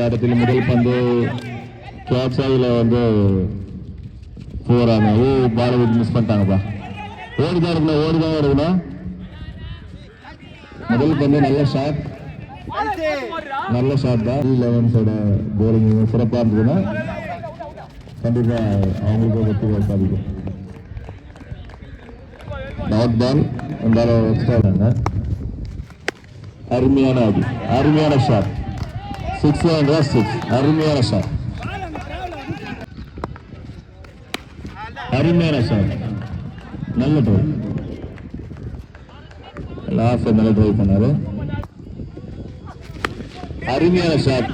இடத்தில் முதல் பந்து கேட்சாவில் வந்து 4 ஆனது பால் மிஸ் பண்ணிட்டாங்கப்பா. ஓடிதான் இருக்கணும். முதல் பந்து நல்ல ஷாட் தான். 11 போலிங் சிறப்பாக இருந்ததுன்னா கண்டிப்பா அவங்களுக்கு வெற்றி சாதிக்கும். டாட் பால் இருந்தாலும் எக்ஸ்ட்ரா தாங்க. அருமையான ஷாட். 6 அருமையான ஷாட். நல்ல ட்ரைவ். லாஸ்ட் நல்ல ட்ரைவ் பண்ணாரு. அருமையான ஷாட்.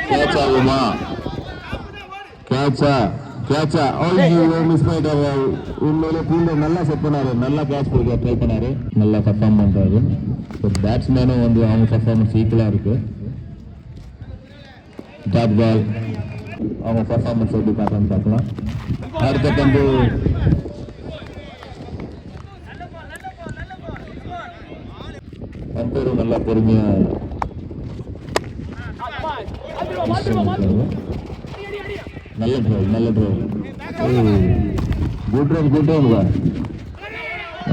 கேட்ச் ஆகுமா? கேட்சா மிஸ் பண்ணிட்டாரு. உண்மையிலே பூண்ட நல்லா செட் பண்ணாரு. நல்லா கேட்ச் கொடுக்க ட்ரை பண்ணாரு. நல்லா பர்ஃபார்ம் பண்றாரு. பேட்ஸ்மேனும் வந்து அவங்க பர்ஃபார்மன்ஸ் ஈக்குவலா இருக்கு. டாட் பால் அவங்க பர்ஃபார்மன்ஸ் எப்படி பார்க்கலாம்னு பார்க்கலாம். அடுத்த பந்து பம்பரும் நல்லா பொறுமையா நல்ல ட்ரைவ். Good drive.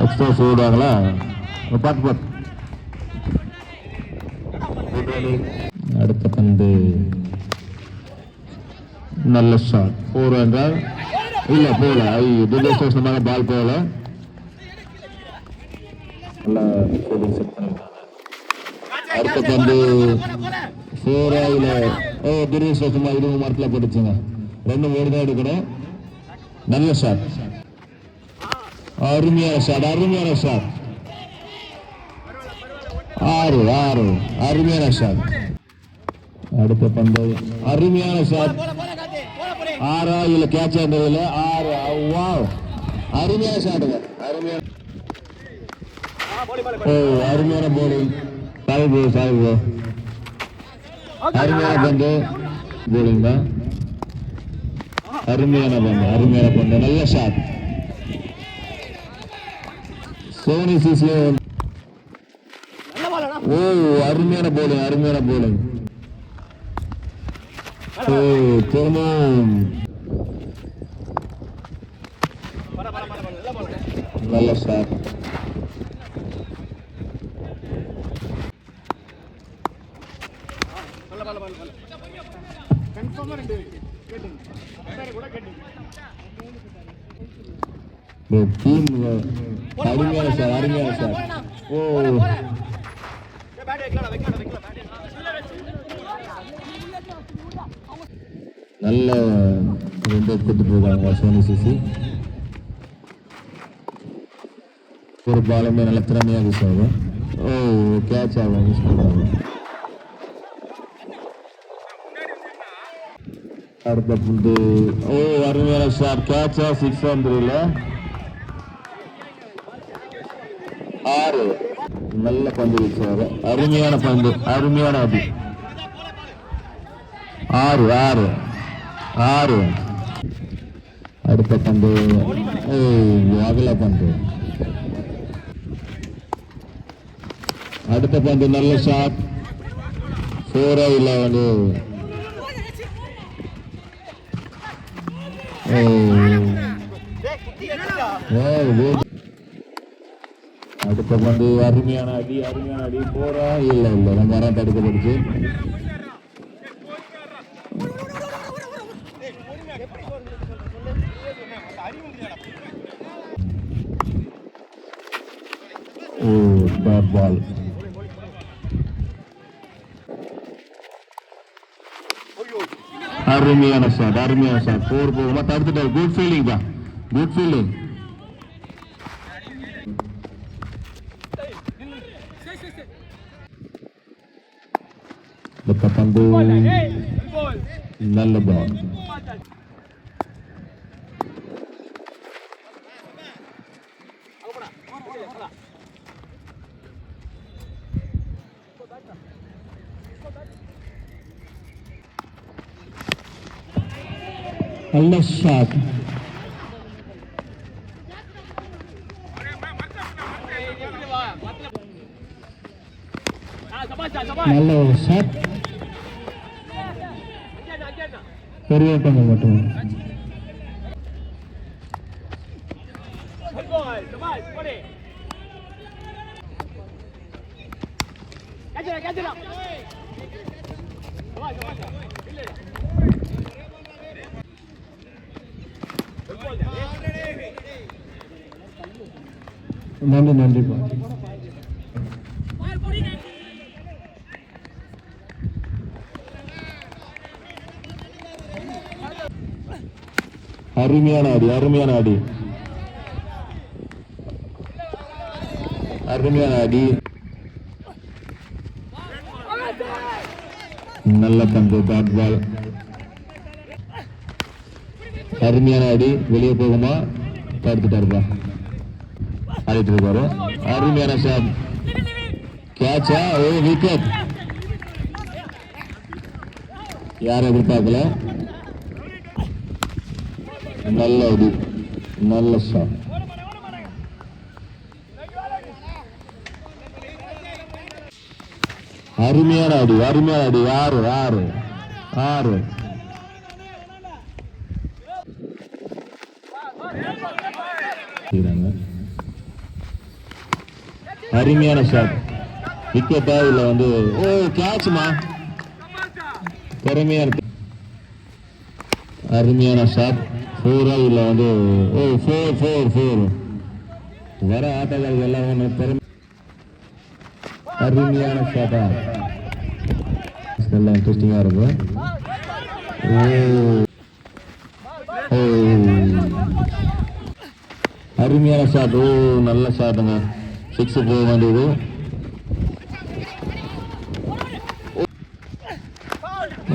எக்ஸ்ட்ரா சொல்றாங்களா? பார்த்து அடுத்த பந்து நல்ல ஷாட். 4 என்றால் இல்ல போல. துர்தேஷ்டமாக பால் போல. நல்லா ஃபீல்டிங் செட் பண்ணிருக்காங்க. அடுத்த பந்து 4 இல்ல துர்தேஷ்டமா இதுவும் மரத்தில் போட்டுச்சுங்க. 2 ஓடிதான் எடுக்கணும். நல்ல ஷாட். அருமையான ஷாட். 6 அருமையான ஷாட். அடுத்த பந்து அருமையான ஷாட். 6 இல்ல கேட்ச் ஆனதுல 6. வாவ், அருமையான ஷாட்டுங்க. அருமையான போலிங். சாய்வு அருமையான பந்து போலிங் தான். அருமையான பந்து நல்ல ஷாட். சோனி சிசி அருமையான போலிங். திரும்பவும் நல்ல ஷாட். அருமையான ஷாட். நல்ல 2 எடுத்துட்டு போவாங்க சோனி சிசி. ஒரு பாலுமே நல்ல திறமையாக மிஸ் ஆகும். கேட்ச் ஆகும். மிஸ் பண்ணுவாங்க. அடுத்த பந்து அருமையான ஷாட். கேட்சா 6 வந்துருல. 6 நல்ல பந்து வீசுவாரு. அருமையான அடி. 6 அடுத்த பந்து அகல பந்து. அடுத்த பந்து நல்ல ஷாட். 4 இல்ல வந்து அடுத்த பந்து அருமையான அடி. 4 இல்ல நம்ம வர தடுக்கப்படுச்சு. பால் அருமையான ஷாட். 4 போகுமா? தடுத்துட்டாரு. Good fielding. பந்து நல்ல பால். நல்ல ஷாட். நல்ல ஷாட். பெரிய பங்கு மட்டும். நன்றி நன்றிப்பா. அருமையான அடி, அருமையான அடி, அருமையான அடி. நல்ல பந்து, பேட் பால். அருமையான அடி. வெளியே போகுமா? தடுத்துட்டாருப்பா. ஆடிட்டு இருக்காரு. அருமையான ஷாட். கேட்சா? ஓ, விக்கெட். யாரும் எதிர்பார்க்கல. நல்ல அடி, நல்ல ஷாட். அருமையான அடி, அருமையான அடி. ஆறு ஆறு ஆறு. அருமையான ஷாட். விக்கெட்டா இல்ல வந்து ஓ கேட்ச்மா. திறமையா இருக்கு. அருமையான ஷாட். ஃபோரா இல்ல வந்து ஓ ஃபோர் ஃபோர் ஃபோர். வர ஆட்டக்காரர்கள் எல்லாம் திறமை. அருமையான ஷாட்டா. நல்லா இன்ட்ரெஸ்டிங்கா இருக்கும். அருமையான ஷாட். ஓ நல்ல ஷாட்டுங்க. 6 போக வேண்டியது.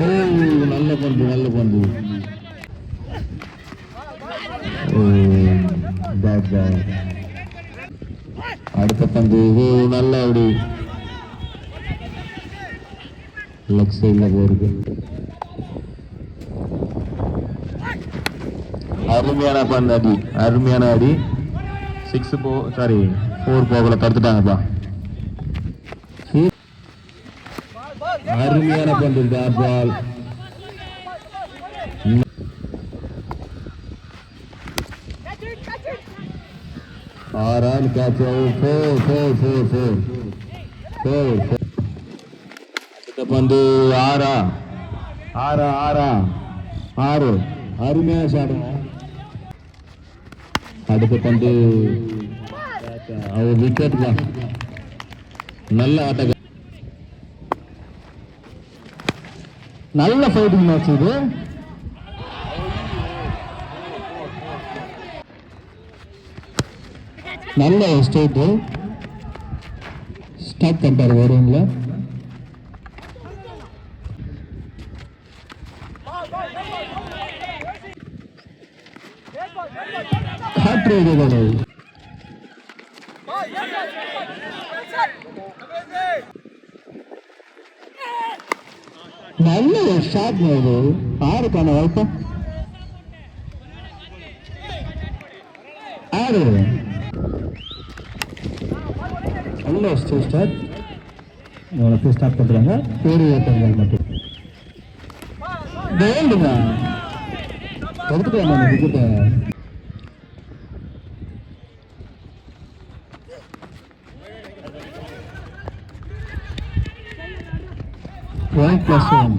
ஓ நல்ல பந்து, நல்ல பந்து. அடுத்த பந்து. ஓ நல்ல அப்படி லெக் சைட்ல போயிருக்கு. அருமையான பந்து அடி, அருமையான அடி. 6 சாரி 4 போகல, தடுத்துட்டாங்கப்பா. அருமையான பந்து, பேட் பால். ஆறாம் catch. Four four four four four. அடுத்த பந்து. ஆறா ஆறா ஆறா ஆறு. அருமையான ஷாட்டுங்க. அடுத்த பந்து அவர் விக்கெட் தான். நல்ல ஆட்டக்காரர். நல்ல ஃபைட்டிங் மேட்ச் இது. நல்ல ஸ்டேட் ஸ்டார்ட் பண்ணிட்டாரு வரும்ல. காற்று நல்ல ஷாட். ஆறுக்கான வாய்ப்பு. ஆறு. நல்ல ஸ்டார்ட். ஸ்டார்ட் பண்றாங்க. பேரு ஏற்றங்கள் மட்டும் வேண்டுங்க. எடுத்துட்டு விக்கெட்டை. +1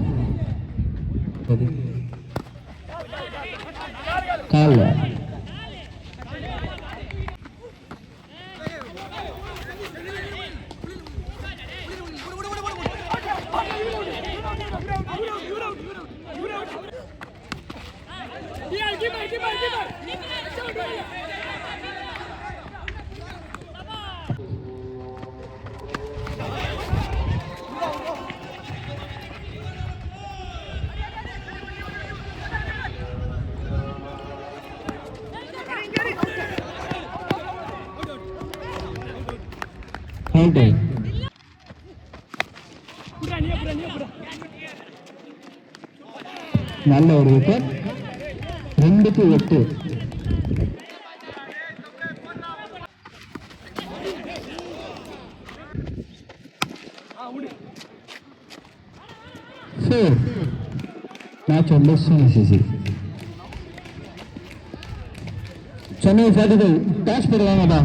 கால. நல்ல ஒரு விக்கெட். 2-8. மேட்ச் வந்து சிசிசி சென்னை 45 டாஸ் போடுவாங்கப்பா.